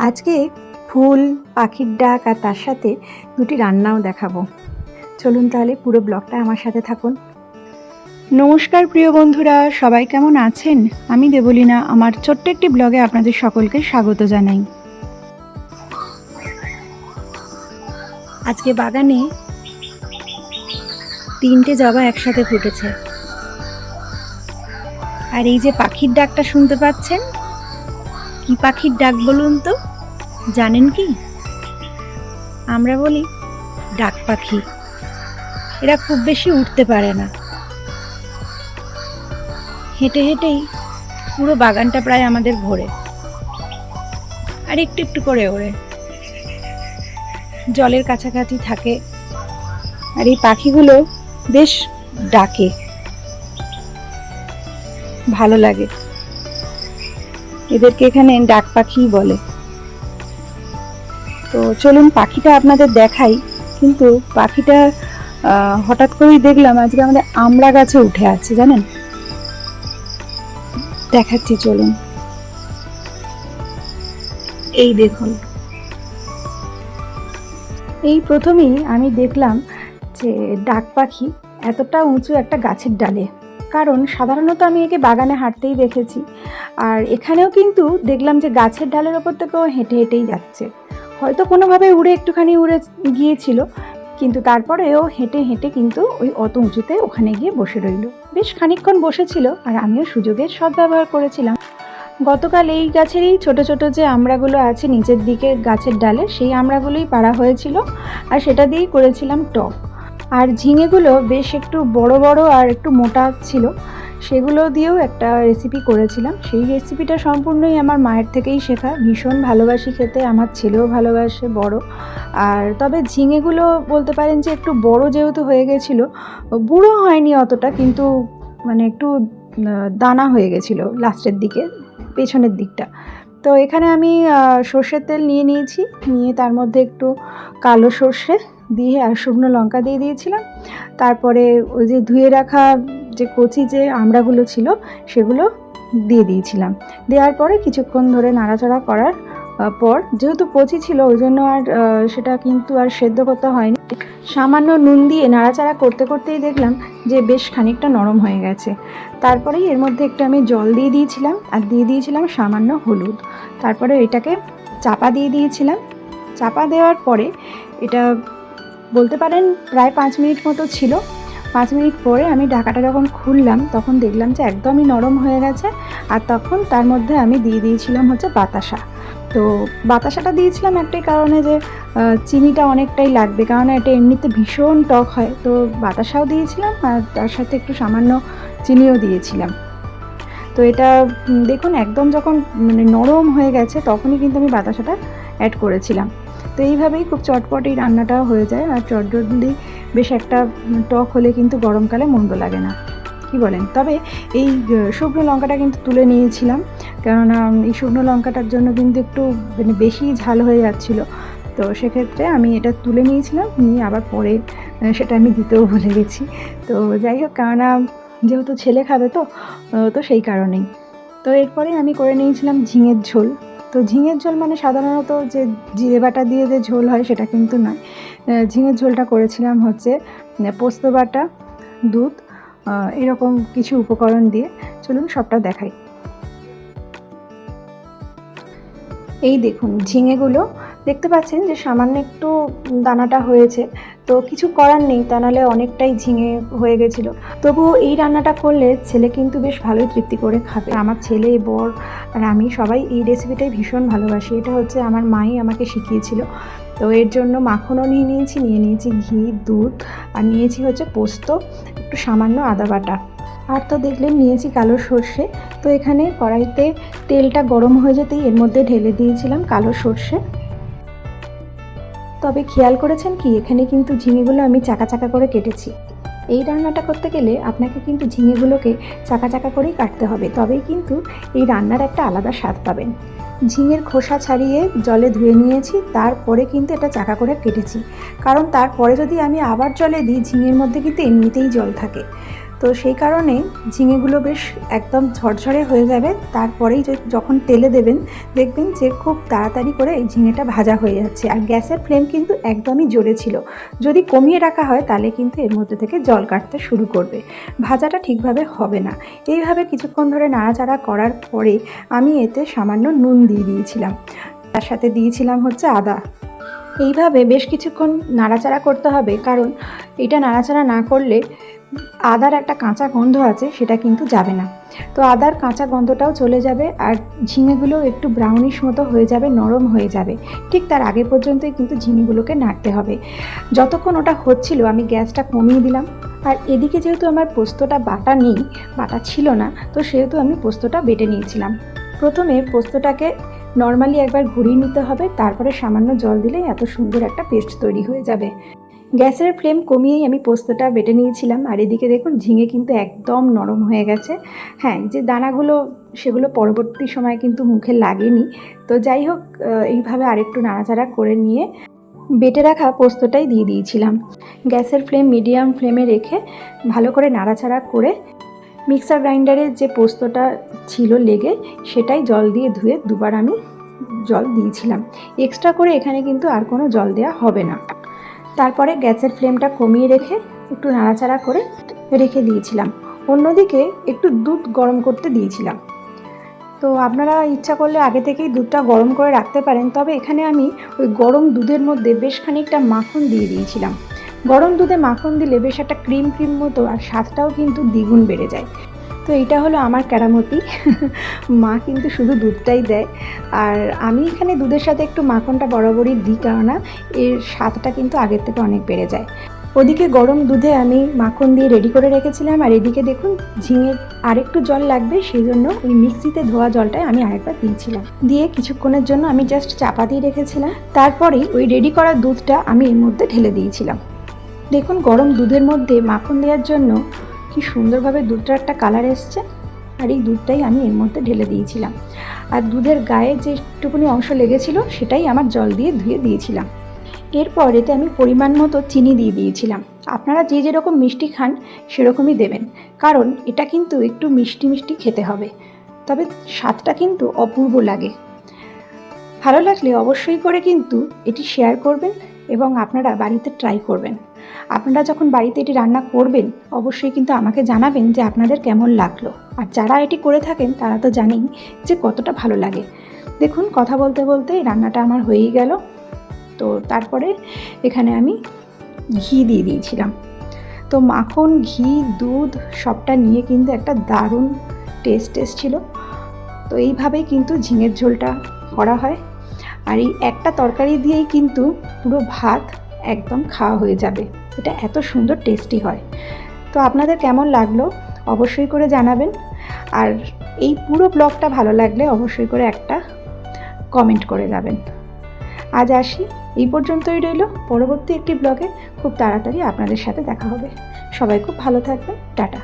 আজকে ফুল, পাখির ডাক আর তার সাথে দুটি রান্নাও দেখাবো। চলুন তাহলে পুরো ব্লগটা আমার সাথে থাকুন। নমস্কার প্রিয় বন্ধুরা, সবাই কেমন আছেন? আমি দেবলীনা আমার ছোট্ট একটি ব্লগে আপনাদের সকলকে স্বাগত জানাই। আজকে বাগানে 3টে জবা একসাথে ফুটেছে। আর এই যে পাখির ডাকটা শুনতে পাচ্ছেন, কি পাখির ডাক বলুন তো? জানেন কি? আমরা বলি ডাক পাখি। এরা খুব বেশি উঠতে পারে না, হেঁটে হেঁটেই পুরো বাগানটা প্রায় আমাদের ঘোরে, আর একটু একটু করে ওড়ে, জলের কাছাকাছি থাকে। আর এই পাখিগুলো বেশ ডাকে, ভালো লাগে। এদেরকে এখানে ডাক পাখি বলে। তো চলুন পাখিটা আপনাদের দেখাই। কিন্তু পাখিটা হঠাৎ করেই দেখলাম আজকে আমাদের আমড়া গাছে উঠে আছে, জানেন? দেখাচ্ছি, চলুন। এই দেখুন, এই প্রথমেই আমি দেখলাম যে ডাক পাখি এতটা উঁচু একটা গাছের ডালে। কারণ সাধারণত আমি একে বাগানে হাঁটতেই দেখেছি, আর এখানেও কিন্তু দেখলাম যে গাছের ডালের ওপর থেকেও হেঁটে হেঁটেই যাচ্ছে। হয়তো কোনোভাবে উড়ে একটুখানি উড়ে গিয়েছিল, কিন্তু তারপরেও হেঁটে হেঁটে কিন্তু ওই অত উঁচুতে ওখানে গিয়ে বসে রইল। বেশ খানিকক্ষণ বসেছিল, আর আমিও সুযোগের সদ্ব্যবহার করেছিলাম। গতকাল এই গাছেরই ছোট ছোট যে আমড়াগুলো আছে নিচের দিকে গাছের ডালে, সেই আমড়াগুলোই পাড়া হয়েছিল, আর সেটা দিয়েই করেছিলাম টক। আর ঝিঙেগুলো বেশ একটু বড় বড় আর একটু মোটা ছিল, সেগুলো দিয়েও একটা রেসিপি করেছিলাম। সেই রেসিপিটা সম্পূর্ণই আমার মায়ের থেকেই শেখা। ভীষণ ভালোবাসি খেতে, আমার ছেলেও ভালোবাসে বড়। আর তবে ঝিঙেগুলো বলতে পারেন যে একটু বড় যেহেতু হয়ে গেছিলো, বুড়ো হয়নি অতটা, কিন্তু মানে একটু দানা হয়ে গেছিলো লাস্টের দিকে, পেছনের দিকটা। তো এখানে আমি সর্ষের তেল নিয়ে নিয়েছি, নিয়ে তার মধ্যে একটু কালো সর্ষে দিয়ে আর শুকনো লঙ্কা দিয়ে দিয়েছিলাম। তারপরে ওই যে ধুয়ে রাখা যে কচি যে আমড়াগুলো ছিল সেগুলো দিয়ে দিয়েছিলাম। দেওয়ার পরে কিছুক্ষণ ধরে নাড়াচাড়া করার পর, যেহেতু কচি ছিল ওই জন্য আর সেটা কিন্তু আর সেদ্ধ করতে হয়নি। সামান্য নুন দিয়ে নাড়াচাড়া করতে করতেই দেখলাম যে বেশ খানিকটা নরম হয়ে গেছে। তারপরেই এর মধ্যে একটু আমি জল দিয়ে দিয়েছিলাম, আর দিয়ে দিয়েছিলাম সামান্য হলুদ। তারপরে এটাকে চাপা দিয়ে দিয়েছিলাম। চাপা দেওয়ার পরে এটা বলতে পারেন প্রায় 5 মিনিট মতো ছিল। 5 মিনিট পরে আমি ঢাকাটা যখন খুললাম তখন দেখলাম যে একদমই নরম হয়ে গেছে। আর তখন তার মধ্যে আমি দিয়ে দিয়েছিলাম হচ্ছে বাতাসা। তো বাতাসাটা দিয়েছিলাম একটাই কারণে, যে চিনিটা অনেকটাই লাগবে, কারণ এটা এমনিতে ভীষণ টক হয়। তো বাতাসাও দিয়েছিলাম, আর তার সাথে একটু সামান্য চিনিও দিয়েছিলাম। তো এটা দেখুন একদম যখন মানে নরম হয়ে গেছে তখনই কিন্তু আমি বাতাসাটা অ্যাড করেছিলাম। তো এইভাবেই খুব চটপট এই রান্নাটাও হয়ে যায়। আর চটজলদি বেশ একটা টক হলে কিন্তু গরমকালে মন্দ লাগে না, কি বলেন? তবে এই শুকনো লঙ্কাটা কিন্তু তুলে নিয়েছিলাম, কেননা এই শুকনো লঙ্কাটার জন্য কিন্তু একটু মানে বেশি ঝাল হয়ে যাচ্ছিলো। তো সেক্ষেত্রে আমি এটা তুলে নিয়েছিলাম, নিয়ে আবার পরে সেটা আমি দিতেও ভুলে গেছি। তো যাই হোক, কেননা যেহেতু ছেলে খাবে তো সেই কারণেই। তো এরপরে আমি করে নিয়েছিলাম ঝিঙের ঝোল। তো ঝিঙের ঝোল মানে সাধারণত যে জিরে বাটা দিয়ে যে ঝোল হয় সেটা কিন্তু নয়। ঝিঙের ঝোলটা করেছিলাম হচ্ছে পোস্ত বাটা, দুধ, এরকম কিছু উপকরণ দিয়ে। চলুন সবটা দেখাই। এই দেখুন ঝিঙেগুলো দেখতে পাচ্ছেন যে সামান্য একটু দানাটা হয়েছে। তো কিছু করার নেই, তা নাহলে অনেকটাই ঝিঙে হয়ে গেছিলো। তবুও এই রান্নাটা করলে ছেলে কিন্তু বেশ ভালোই তৃপ্তি করে খাবে। আমার ছেলে, বর আর আমি সবাই এই রেসিপিটাই ভীষণ ভালোবাসি। এটা হচ্ছে আমার মাই আমাকে শিখিয়েছিল। তো এর জন্য মাখনও নিয়ে নিয়েছি ঘি, দুধ, আর নিয়েছি হচ্ছে পোস্ত, একটু সামান্য আদা বাটা। আর তো দেখলেন নিয়েছি কালো সর্ষে। তো এখানে কড়াইতে তেলটা গরম হয়ে যেতেই এর মধ্যে ঢেলে দিয়েছিলাম কালো সর্ষে। তবে খেয়াল করেছেন কি, এখানে কিন্তু ঝিঙেগুলো আমি চাকা চাকা করে কেটেছি। এই রান্নাটা করতে গেলে আপনাকে কিন্তু ঝিঙেগুলোকে চাকা চাকা করেই কাটতে হবে, তবেই কিন্তু এই রান্নার একটা আলাদা স্বাদ পাবেন। ঝিঙের খোসা ছাড়িয়ে জলে ধুয়ে নিয়েছি, তারপরে কিন্তু এটা চাকা করে কেটেছি। কারণ তারপরে যদি আমি আবার জলে দিই, ঝিঙের মধ্যে কিন্তু এমনিতেই জল থাকে। তো সেই কারণে ঝিঙেগুলো বেশ একদম ঝরঝরে হয়ে যাবে। তারপরেই যখন তেলে দেবেন দেখবেন যে খুব তাড়াতাড়ি করে এই ঝিঙেটা ভাজা হয়ে যাচ্ছে। আর গ্যাসের ফ্লেম কিন্তু একদমই জোরে ছিল, যদি কমিয়ে রাখা হয় তাহলে কিন্তু এর মধ্যে থেকে জল কাটতে শুরু করবে, ভাজাটা ঠিকভাবে হবে না। এইভাবে কিছুক্ষণ ধরে নাড়াচাড়া করার পরে আমি এতে সামান্য নুন দিয়ে দিয়েছিলাম, তার সাথে দিয়েছিলাম হচ্ছে আদা। এইভাবে বেশ কিছুক্ষণ নাড়াচাড়া করতে হবে, কারণ এটা নাড়াচাড়া না করলে আদার একটা কাঁচা গন্ধ আছে, সেটা কিন্তু যাবে না। তো আদার কাঁচা গন্ধটাও চলে যাবে আর ঝিঙেগুলো একটু ব্রাউনিশ মতো হয়ে যাবে, নরম হয়ে যাবে। ঠিক তার আগে পর্যন্তই কিন্তু ঝিঙেগুলোকে নাড়তে হবে। যতক্ষণ ওটা হচ্ছিল আমি গ্যাসটা কমিয়ে দিলাম। আর এদিকে যেহেতু আমার পোস্তটা বাটা ছিল না, তো সেহেতু আমি পোস্তটা বেটে নিয়েছিলাম। প্রথমে পোস্তটাকে নর্মালি একবার ঘুরিয়ে নিতে হবে, তারপরে সামান্য জল দিলেই এত সুন্দর একটা পেস্ট তৈরি হয়ে যাবে। গ্যাসের ফ্লেম কমিয়েই আমি পোস্তটা বেটে নিয়েছিলাম। আর এদিকে দেখুন ঝিঙে কিন্তু একদম নরম হয়ে গেছে। হ্যাঁ, যে দানাগুলো সেগুলো পরবর্তী সময় কিন্তু মুখে লাগেনি। তো যাই হোক, এইভাবে আরেকটু নাড়াচাড়া করে নিয়ে বেটে রাখা পোস্তটাই দিয়ে দিয়েছিলাম। গ্যাসের ফ্লেম মিডিয়াম ফ্লেমে রেখে ভালো করে নাড়াচাড়া করে মিক্সার গ্রাইন্ডারের যে পোস্তটা ছিল লেগে, সেটাই জল দিয়ে ধুয়ে দুবার আমি জল দিয়েছিলাম। এক্সট্রা করে এখানে কিন্তু আর কোনো জল দেওয়া হবে না। তারপরে গ্যাসের ফ্লেমটা কমিয়ে রেখে একটু নাড়াচাড়া করে রেখে দিয়েছিলাম। অন্যদিকে একটু দুধ গরম করতে দিয়েছিলাম। তো আপনারা ইচ্ছা করলে আগে থেকেই দুধটা গরম করে রাখতে পারেন, তবে এখানে আমি ওই গরম দুধের মধ্যে বেশ খানিকটা মাখন দিয়ে দিয়েছিলাম। গরম দুধে মাখন দিলে বেশ একটা ক্রিম মতো, আর স্বাদটাও কিন্তু দ্বিগুণ বেড়ে যায়। তো এইটা হলো আমার কেরামতি। মা কিন্তু শুধু দুধটাই দেয়, আর আমি এখানে দুধের সাথে একটু মাখনটা বরাবরই দিই, কেননা এর স্বাদটা কিন্তু আগের থেকে অনেক বেড়ে যায়। ওদিকে গরম দুধে আমি মাখন দিয়ে রেডি করে রেখেছিলাম, আর এদিকে দেখুন ঝিঙের আরেকটু জল লাগবে, সেই জন্য ওই মিক্সিতে ধোয়া জলটাই আমি আরেকবার দিয়েছিলাম। দিয়ে কিছুক্ষণের জন্য আমি জাস্ট চাপা দিয়ে রেখেছিলাম। তারপরেই ওই রেডি করা দুধটা আমি এর মধ্যে ঢেলে দিয়েছিলাম। দেখুন গরম দুধের মধ্যে মাখন দেওয়ার জন্য কি সুন্দরভাবে দুধটার একটা কালার এসছে। আর এই দুধটাই আমি এর মধ্যে ঢেলে দিয়েছিলাম। আর দুধের গায়ে যেটুকুনি অংশ লেগেছিল সেটাই আমার জল দিয়ে ধুয়ে দিয়েছিলাম। এরপর এতে আমি পরিমাণ মতো চিনি দিয়ে দিয়েছিলাম। আপনারা যে যেরকম মিষ্টি খান সেরকমই দেবেন, কারণ এটা কিন্তু একটু মিষ্টি মিষ্টি খেতে হবে, তবে স্বাদটা কিন্তু অপূর্ব লাগে। ভালো লাগলে অবশ্যই করে কিন্তু এটি শেয়ার করবেন এবং আপনারা বাড়িতে ট্রাই করবেন। আপনারা যখন বাড়িতে এটি রান্না করবেন অবশ্যই কিন্তু আমাকে জানাবেন যে আপনাদের কেমন লাগলো। আর যারা এটি করে থাকেন তারা তো জানেই যে কতটা ভালো লাগে। দেখুন কথা বলতে বলতে রান্নাটা আমার হয়েই গেল। তো তারপরে এখানে আমি ঘি দিয়ে দিয়েছিলাম। তো মাখন, ঘি, দুধ সবটা নিয়ে কিন্তু একটা দারুণ টেস্ট ছিল। তো এইভাবেই কিন্তু ঝিঙের ঝোলটা করা হয়। আর এই একটা তরকারি দিয়েই কিন্তু পুরো ভাত একদম খাওয়া হয়ে যাবে। এটা এত সুন্দর টেস্টি হয়। তো আপনাদের কেমন লাগলো অবশ্যই করে জানাবেন। আর এই পুরো ব্লগটা ভালো লাগলে অবশ্যই করে একটা কমেন্ট করে যাবেন। আজ আসি, এই পর্যন্তই রইল। পরবর্তী একটি ব্লগে খুব তাড়াতাড়ি আপনাদের সাথে দেখা হবে। সবাই খুব ভালো থাকবেন। টাটা।